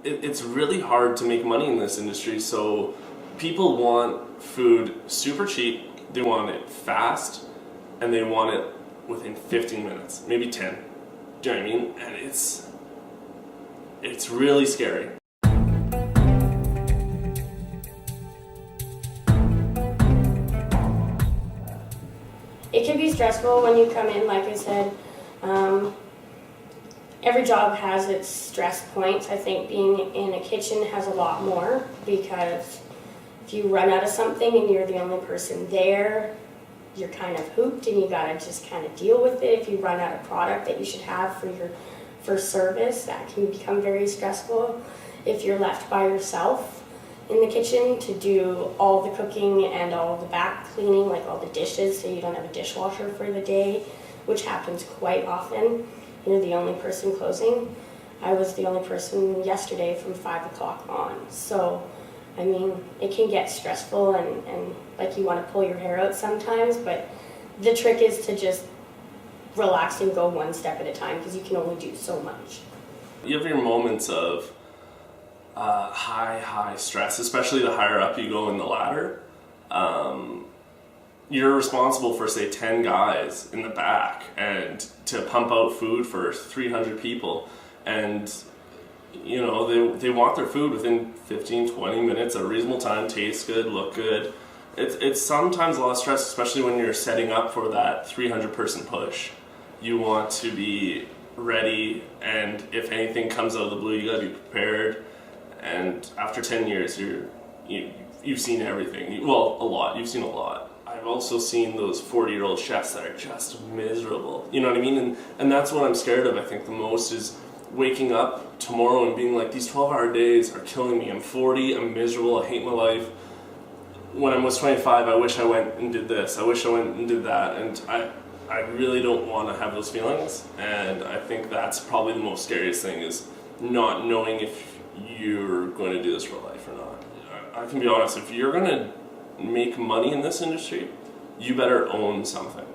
it's really hard to make money in this industry. So people want food super cheap, they want it fast, and they want it within 15 minutes, maybe 10. Do you know what I mean? And it's really scary. It can be stressful when you come in, like I said. Every job has its stress points. I think being in a kitchen has a lot more, because if you run out of something and you're the only person there, you're kind of hooped and you gotta just kind of deal with it. If you run out of product that you should have for service, that can become very stressful. If you're left by yourself in the kitchen to do all the cooking and all the back cleaning, like all the dishes, so you don't have a dishwasher for the day, which happens quite often. You're the only person closing. I was the only person yesterday from 5 o'clock on. So, I mean, it can get stressful and like you want to pull your hair out sometimes, but the trick is to just relax and go one step at a time, because you can only do so much. You have your moments of high stress, especially the higher up you go in the ladder. You're responsible for, say, 10 guys in the back and to pump out food for 300 people. And, you know, they want their food within 15, 20 minutes, a reasonable time, taste good, look good. It's sometimes a lot of stress, especially when you're setting up for that 300-person push. You want to be ready, and if anything comes out of the blue, you gotta be prepared. And after 10 years, you've seen everything. Well, a lot. You've seen a lot. I've also seen those 40-year-old chefs that are just miserable. You know what I mean? And that's what I'm scared of, I think, the most, is waking up tomorrow and being like, these 12-hour days are killing me. I'm 40, I'm miserable, I hate my life. When I was 25, I wish I went and did this. I wish I went and did that. And I really don't want to have those feelings. And I think that's probably the most scariest thing, is not knowing if you're going to do this for life or not. I can be honest, if you're going to make money in this industry, you better own something.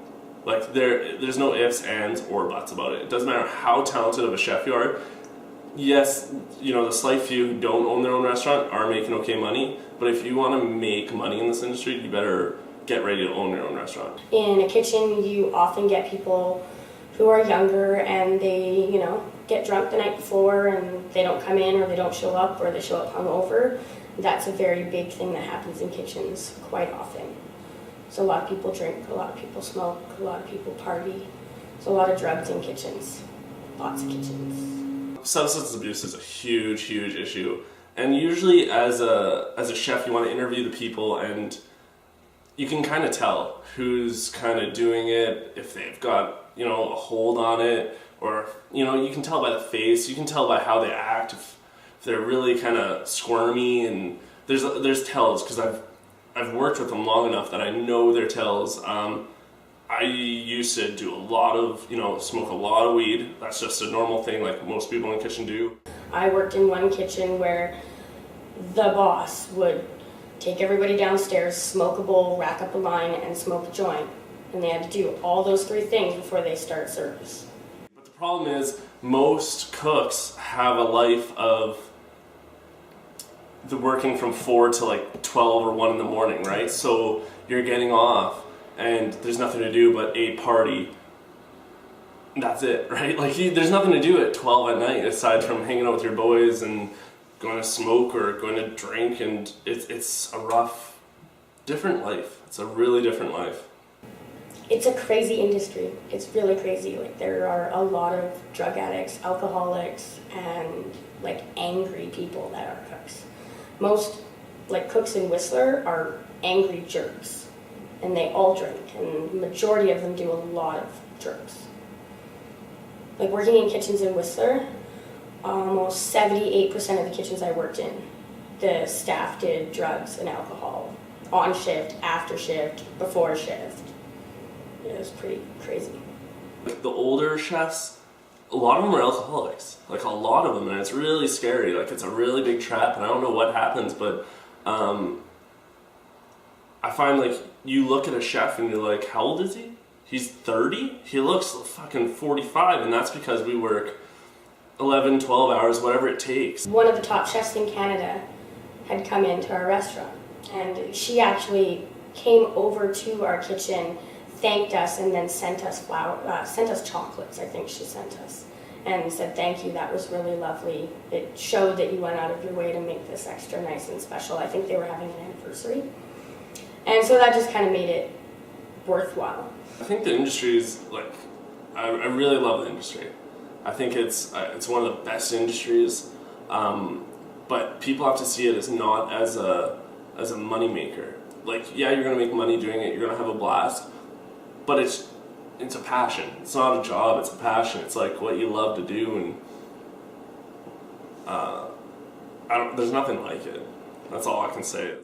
Like, there's no ifs, ands, or buts about it. It doesn't matter how talented of a chef you are. Yes, you know, the slight few who don't own their own restaurant are making okay money, but if you want to make money in this industry, you better get ready to own your own restaurant. In a kitchen, you often get people who are younger and they, you know, get drunk the night before and they don't come in, or they don't show up, or they show up hungover. That's a very big thing that happens in kitchens quite often. So a lot of people drink, a lot of people smoke, a lot of people party. So a lot of drugs in kitchens, lots of kitchens. Substance abuse is a huge issue. And usually as a chef, you want to interview the people, and you can kind of tell who's kind of doing it, if they've got, you know, a hold on it, or, you know, you can tell by the face, you can tell by how they act, if they're really kind of squirmy. And there's tells, because I've worked with them long enough that I know their tells. I used to do a lot of, you know, smoke a lot of weed. That's just a normal thing, like most people in the kitchen do. I worked in one kitchen where the boss would take everybody downstairs, smoke a bowl, rack up a line, and smoke a joint. And they had to do all those 3 things before they start service. But the problem is, most cooks have a life of the working from 4 to like 12 or 1 in the morning, right? So you're getting off and there's nothing to do but a party. That's it, right? Like, there's nothing to do at 12 at night aside from hanging out with your boys and going to smoke or going to drink. And it's a rough, different life. It's a really different life. It's a crazy industry. It's really crazy. Like, there are a lot of drug addicts, alcoholics, and like angry people that are cooks. Most like cooks in Whistler are angry jerks, and they all drink, and the majority of them do a lot of drugs. Like, working in kitchens in Whistler, almost 78% of the kitchens I worked in, the staff did drugs and alcohol on shift, after shift, before shift. It was pretty crazy. Like, the older chefs, a lot of them are alcoholics. Like, a lot of them, and it's really scary. Like, it's a really big trap, and I don't know what happens, but I find, like, you look at a chef and you're like, how old is he? He's 30? He looks fucking 45, and that's because we work 11, 12 hours, whatever it takes. One of the top chefs in Canada had come into our restaurant, and she actually came over to our kitchen, thanked us, and then sent us chocolates. I think she sent us, and said thank you. That was really lovely. It showed that you went out of your way to make this extra nice and special. I think they were having an anniversary, and so that just kind of made it worthwhile. I think the industry is like, I really love the industry. I think it's one of the best industries, but people have to see it as not as a money maker. Like, yeah, you're gonna make money doing it, you're gonna have a blast, but it's a passion. It's not a job, it's a passion. It's like what you love to do, and there's nothing like it. That's all I can say.